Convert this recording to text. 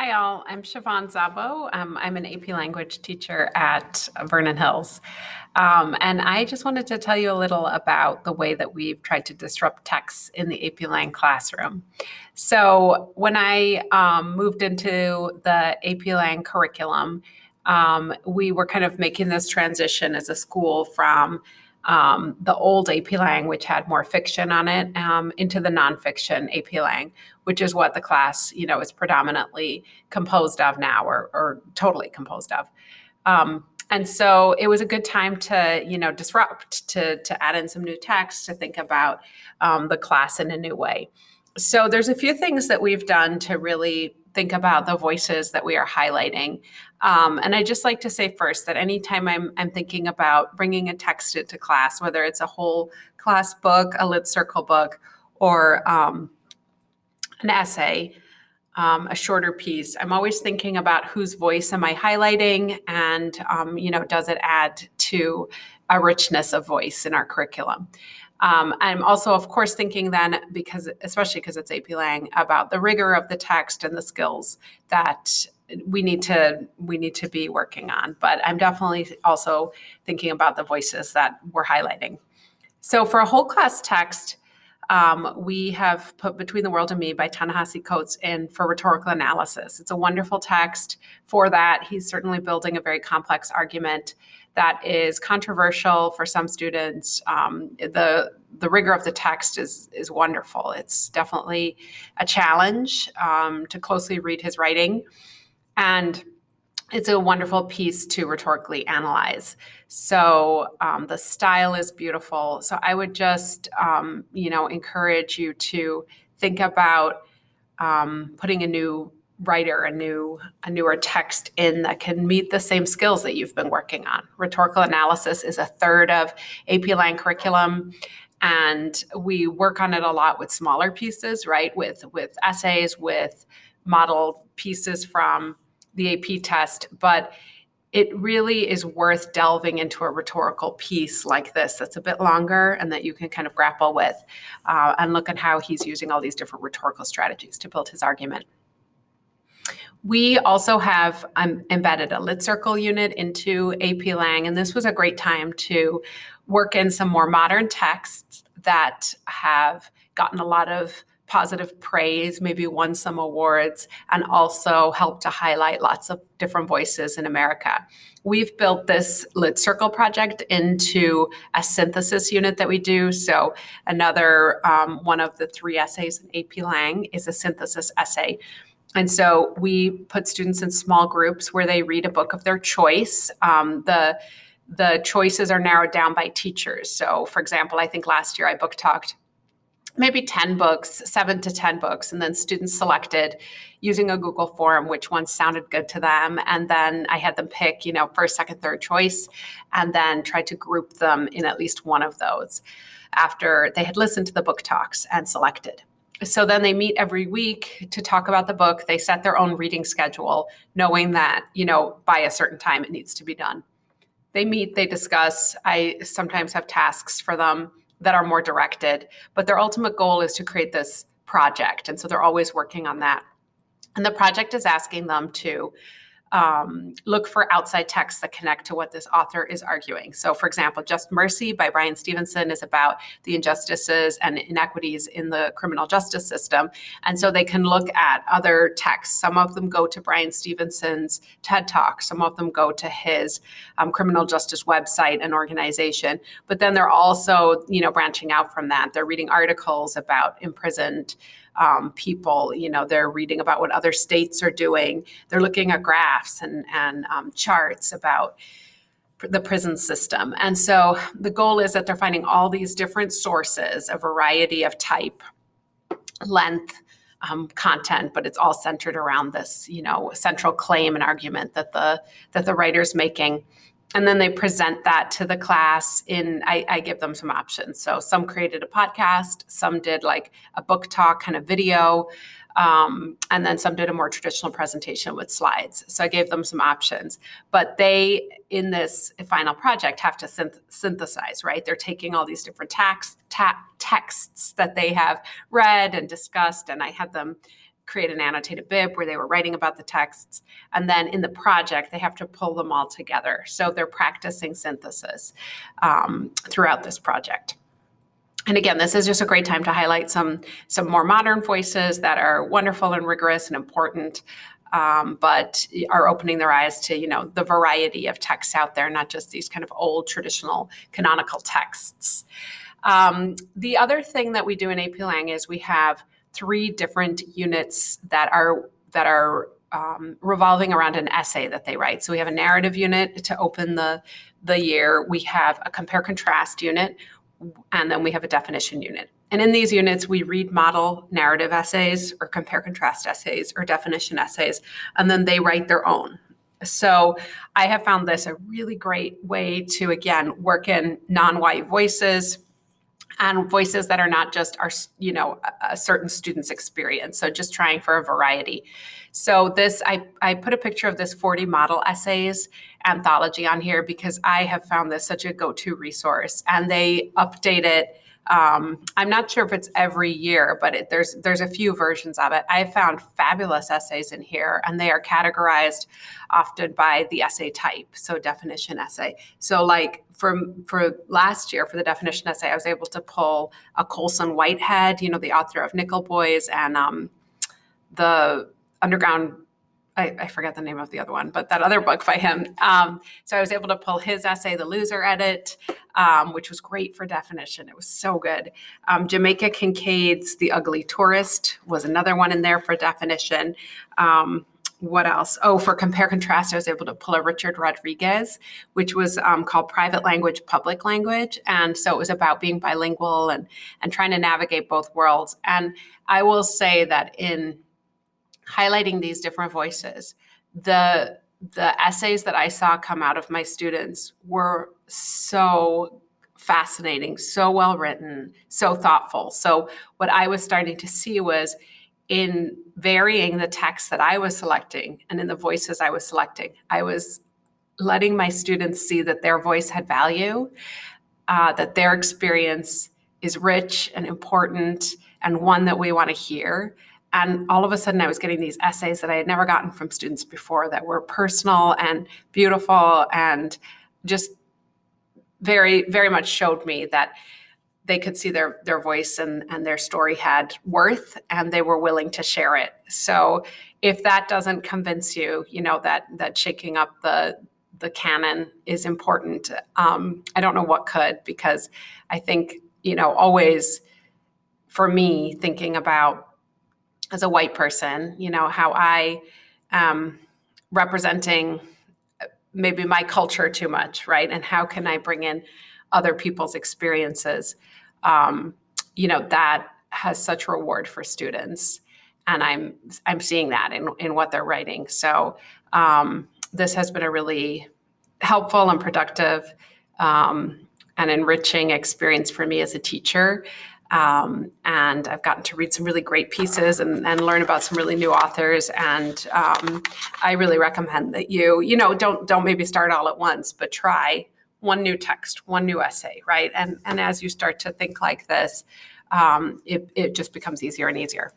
Hi, all. I'm Siobhan Zabo. I'm an AP language teacher at Vernon Hills. And I just wanted to tell you a little about the way that we've tried to disrupt text in the AP Lang classroom. So, when I moved into the AP Lang curriculum, we were kind of making this transition as a school from the old AP Lang, which had more fiction on it, into the nonfiction AP Lang, which is what the class, is predominantly composed of now, or totally composed of. And so it was a good time to, disrupt, to add in some new text, to think about the class in a new way. So there's a few things that we've done to really think about the voices that we are highlighting. And I just like to say first that anytime I'm thinking about bringing a text into class, whether it's a whole class book, a lit circle book, or an essay, a shorter piece, I'm always thinking about whose voice am I highlighting, and does it add to a richness of voice in our curriculum? I'm also, of course, thinking then, especially because it's AP Lang, about the rigor of the text and the skills that we need to be working on. But I'm definitely also thinking about the voices that we're highlighting. So for a whole class text, we have put Between the World and Me by Ta-Nehisi Coates in for rhetorical analysis. It's a wonderful text for that. He's certainly building a very complex argument that is controversial for some students. The rigor of the text is wonderful. It's definitely a challenge to closely read his writing, and it's a wonderful piece to rhetorically analyze. So the style is beautiful. So I would just, encourage you to think about putting a new writer, a newer text in that can meet the same skills that you've been working on. Rhetorical analysis is a third of AP Lang curriculum, and we work on it a lot with smaller pieces, right? With essays, with model pieces from the AP test, but it really is worth delving into a rhetorical piece like this that's a bit longer and that you can kind of grapple with and look at how he's using all these different rhetorical strategies to build his argument. We also have embedded a lit circle unit into AP Lang, and this was a great time to work in some more modern texts that have gotten a lot of positive praise, maybe won some awards, and also helped to highlight lots of different voices in America. We've built this lit circle project into a synthesis unit that we do. So another one of the three essays in AP Lang is a synthesis essay. And so we put students in small groups where they read a book of their choice. The choices are narrowed down by teachers. So, for example, I think last year I book talked maybe 10 books, 7 to 10 books, and then students selected using a Google form which ones sounded good to them. And then I had them pick, first, second, third choice, and then tried to group them in at least one of those after they had listened to the book talks and selected. So then they meet every week to talk about the book. They set their own reading schedule, knowing that, by a certain time it needs to be done. They meet, they discuss. I sometimes have tasks for them that are more directed, but their ultimate goal is to create this project. And so they're always working on that. And the project is asking them to look for outside texts that connect to what this author is arguing. So, for example, Just Mercy by Bryan Stevenson is about the injustices and inequities in the criminal justice system. And so they can look at other texts. Some of them go to Bryan Stevenson's TED Talk. Some of them go to his criminal justice website and organization. But then they're also, branching out from that. They're reading articles about imprisoned people. They're reading about what other states are doing. They're looking at graphs and charts about the prison system. And so the goal is that they're finding all these different sources, a variety of type, length, content, but it's all centered around this, central claim and argument that the writer's making. And then they present that to the class I give them some options. So some created a podcast, some did like a book talk kind of video, and then some did a more traditional presentation with slides. So I gave them some options. But they, in this final project, have to synthesize, right? They're taking all these different texts that they have read and discussed, and I had them create an annotated bib where they were writing about the texts. And then in the project, they have to pull them all together. So they're practicing synthesis throughout this project. And again, this is just a great time to highlight some more modern voices that are wonderful and rigorous and important, but are opening their eyes to, the variety of texts out there, not just these kind of old traditional canonical texts. The other thing that we do in AP Lang is we have 3 different units that are revolving around an essay that they write. So we have a narrative unit to open the year. We have a compare-contrast unit, and then we have a definition unit. And in these units, we read model narrative essays or compare-contrast essays or definition essays, and then they write their own. So I have found this a really great way to, again, work in non-white voices and voices that are not just a certain student's experience. So just trying for a variety. So this, I put a picture of this 40 model essays anthology on here because I have found this such a go-to resource, and they update it. I'm not sure if it's every year, but there's a few versions of it. I have found fabulous essays in here, and they are categorized often by the essay type, so definition essay. So like for last year, for the definition essay, I was able to pull a Colson Whitehead, the author of Nickel Boys and the Underground, I forget the name of the other one, but that other book by him. So I was able to pull his essay, The Loser Edit, which was great for definition. It was so good. Jamaica Kincaid's The Ugly Tourist was another one in there for definition. What else? Oh, for compare-contrast, I was able to pull a Richard Rodriguez, which was called Private Language, Public Language. And so it was about being bilingual and trying to navigate both worlds. And I will say that in highlighting these different voices, the essays that I saw come out of my students were so fascinating, so well written, so thoughtful. So what I was starting to see was in varying the text that I was selecting and in the voices I was selecting, I was letting my students see that their voice had value, that their experience is rich and important and one that we want to hear. And all of a sudden I was getting these essays that I had never gotten from students before that were personal and beautiful and just very, very much showed me that they could see their voice and their story had worth, and they were willing to share it. So if that doesn't convince you, that shaking up the canon is important, I don't know what could, because I think, always for me, thinking about as a white person, how I am representing maybe my culture too much, right? And how can I bring in other people's experiences? That has such reward for students, and I'm seeing that in what they're writing. So this has been a really helpful and productive and enriching experience for me as a teacher. And I've gotten to read some really great pieces and learn about some really new authors. And I really recommend that you don't maybe start all at once, but try one new text, one new essay, right? And as you start to think like this, it just becomes easier and easier.